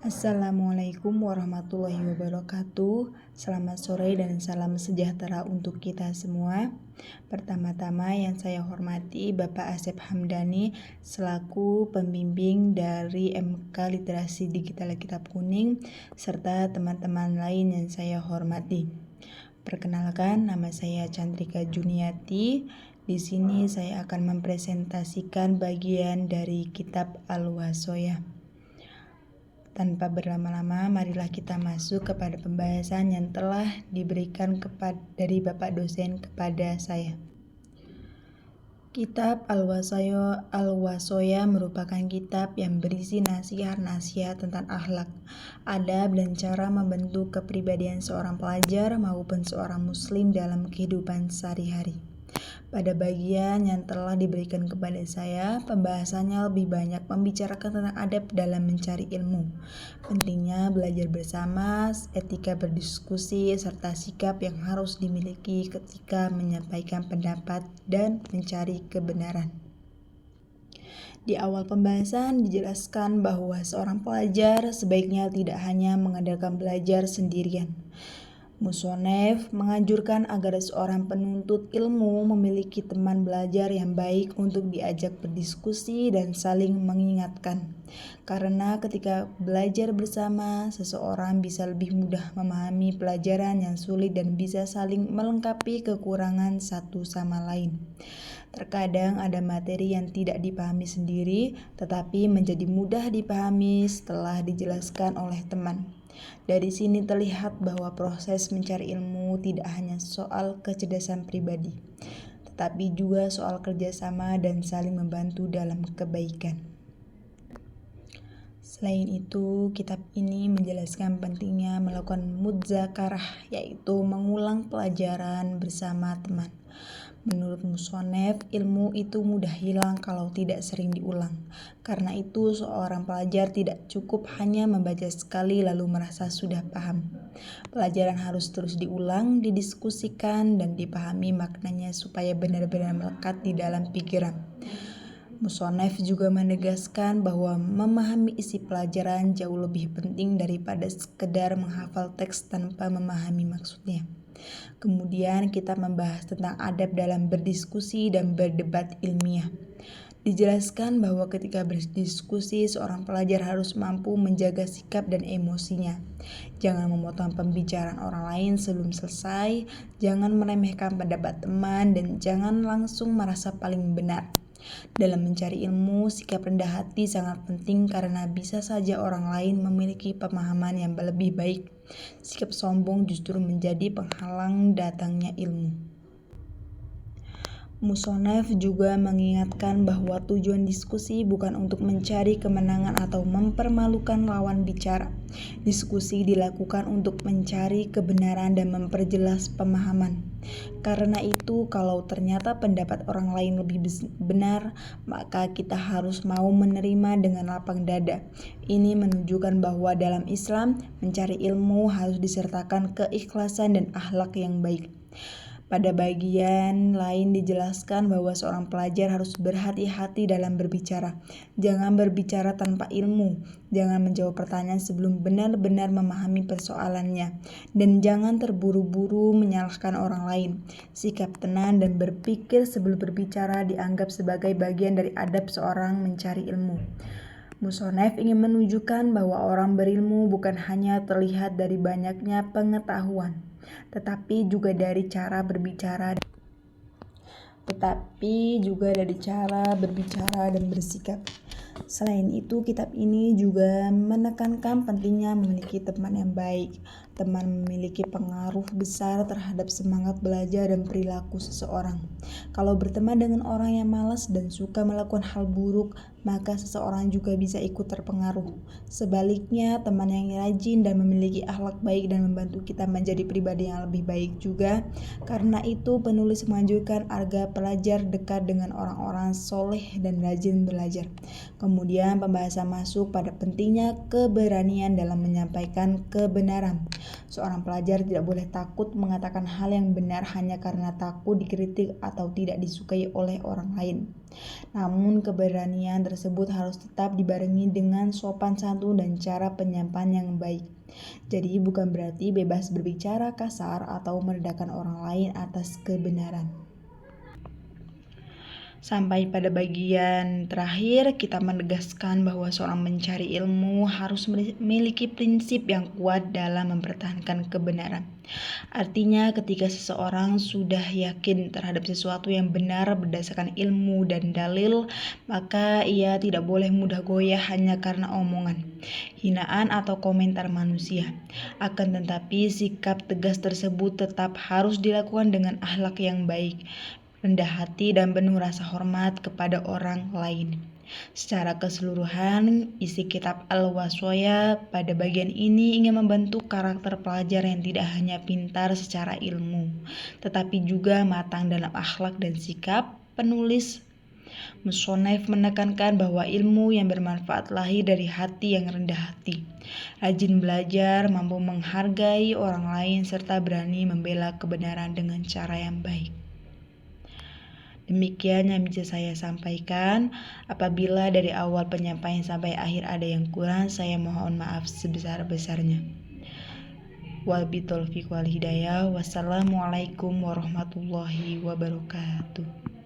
Assalamualaikum warahmatullahi wabarakatuh. Selamat sore dan salam sejahtera untuk kita semua. Pertama-tama yang saya hormati Bapak Asep Hamdani selaku pembimbing dari MK Literasi Digital Kitab Kuning serta teman-teman lain yang saya hormati. Perkenalkan, nama saya Chandrika Juniati. Di sini saya akan mempresentasikan bagian dari kitab Al-Wasoyah. Tanpa berlama-lama, marilah kita masuk kepada pembahasan yang telah diberikan dari Bapak dosen kepada saya. Kitab Al-Wasoyah merupakan kitab yang berisi nasihat-nasihat tentang akhlak, adab, dan cara membentuk kepribadian seorang pelajar maupun seorang muslim dalam kehidupan sehari-hari. Pada bagian yang telah diberikan kepada saya, pembahasannya lebih banyak membicarakan tentang adab dalam mencari ilmu, pentingnya belajar bersama, etika berdiskusi, serta sikap yang harus dimiliki ketika menyampaikan pendapat dan mencari kebenaran. Di awal pembahasan dijelaskan bahwa seorang pelajar sebaiknya tidak hanya mengandalkan belajar sendirian. Musonef menganjurkan agar seorang penuntut ilmu memiliki teman belajar yang baik untuk diajak berdiskusi dan saling mengingatkan. Karena ketika belajar bersama, seseorang bisa lebih mudah memahami pelajaran yang sulit dan bisa saling melengkapi kekurangan satu sama lain. Terkadang ada materi yang tidak dipahami sendiri, tetapi menjadi mudah dipahami setelah dijelaskan oleh teman. Dari sini terlihat bahwa proses mencari ilmu tidak hanya soal kecerdasan pribadi, tetapi juga soal kerjasama dan saling membantu dalam kebaikan. Selain itu, kitab ini menjelaskan pentingnya melakukan mudzakarah, yaitu mengulang pelajaran bersama teman. Menurut Musonef, ilmu itu mudah hilang kalau tidak sering diulang. Karena itu, seorang pelajar tidak cukup hanya membaca sekali lalu merasa sudah paham. Pelajaran harus terus diulang, didiskusikan, dan dipahami maknanya supaya benar-benar melekat di dalam pikiran. Musonef juga menegaskan bahwa memahami isi pelajaran jauh lebih penting daripada sekedar menghafal teks tanpa memahami maksudnya. Kemudian kita membahas tentang adab dalam berdiskusi dan berdebat ilmiah. Dijelaskan bahwa ketika berdiskusi, seorang pelajar harus mampu menjaga sikap dan emosinya. Jangan memotong pembicaraan orang lain sebelum selesai, jangan meremehkan pendapat teman, dan jangan langsung merasa paling benar. Dalam mencari ilmu, sikap rendah hati sangat penting karena bisa saja orang lain memiliki pemahaman yang lebih baik. Sikap sombong justru menjadi penghalang datangnya ilmu. Musonef juga mengingatkan bahwa tujuan diskusi bukan untuk mencari kemenangan atau mempermalukan lawan bicara. Diskusi dilakukan untuk mencari kebenaran dan memperjelas pemahaman. Karena itu, kalau ternyata pendapat orang lain lebih benar, maka kita harus mau menerima dengan lapang dada. Ini menunjukkan bahwa dalam Islam, mencari ilmu harus disertakan keikhlasan dan akhlak yang baik. Pada bagian lain dijelaskan bahwa seorang pelajar harus berhati-hati dalam berbicara. Jangan berbicara tanpa ilmu, jangan menjawab pertanyaan sebelum benar-benar memahami persoalannya, dan jangan terburu-buru menyalahkan orang lain. Sikap tenang dan berpikir sebelum berbicara dianggap sebagai bagian dari adab seorang mencari ilmu. Musonef ingin menunjukkan bahwa orang berilmu bukan hanya terlihat dari banyaknya pengetahuan, tetapi juga dari cara berbicara dan bersikap. Selain itu, kitab ini juga menekankan pentingnya memiliki teman yang baik. Teman memiliki pengaruh besar terhadap semangat belajar dan perilaku seseorang. Kalau berteman dengan orang yang malas dan suka melakukan hal buruk, maka seseorang juga bisa ikut terpengaruh. Sebaliknya, teman yang rajin dan memiliki akhlak baik dan membantu kita menjadi pribadi yang lebih baik juga. Karena itu, penulis menganjurkan agar pelajar dekat dengan orang-orang soleh dan rajin belajar. Kemudian pembahasan masuk pada pentingnya keberanian dalam menyampaikan kebenaran. Seorang pelajar tidak boleh takut mengatakan hal yang benar hanya karena takut dikritik atau tidak disukai oleh orang lain. Namun keberanian tersebut harus tetap dibarengi dengan sopan santun dan cara penyampaian yang baik. Jadi bukan berarti bebas berbicara kasar atau merendahkan orang lain atas kebenaran. Sampai pada bagian terakhir, kita menegaskan bahwa seorang mencari ilmu harus memiliki prinsip yang kuat dalam mempertahankan kebenaran. Artinya, ketika seseorang sudah yakin terhadap sesuatu yang benar berdasarkan ilmu dan dalil, maka ia tidak boleh mudah goyah hanya karena omongan, hinaan, atau komentar manusia. Akan tetapi, sikap tegas tersebut tetap harus dilakukan dengan akhlak yang baik, rendah hati, dan penuh rasa hormat kepada orang lain. Secara keseluruhan, isi kitab Al-Waswaya pada bagian ini ingin membentuk karakter pelajar yang tidak hanya pintar secara ilmu, tetapi juga matang dalam akhlak dan sikap. Penulis Musonef menekankan bahwa ilmu yang bermanfaat lahir dari hati yang rendah hati, rajin belajar, mampu menghargai orang lain, serta berani membela kebenaran dengan cara yang baik. Demikian yang bisa saya sampaikan. Apabila dari awal penyampaian sampai akhir ada yang kurang, saya mohon maaf sebesar-besarnya. Wabillahi taufiq wal hidayah. Wassalamualaikum warahmatullahi wabarakatuh.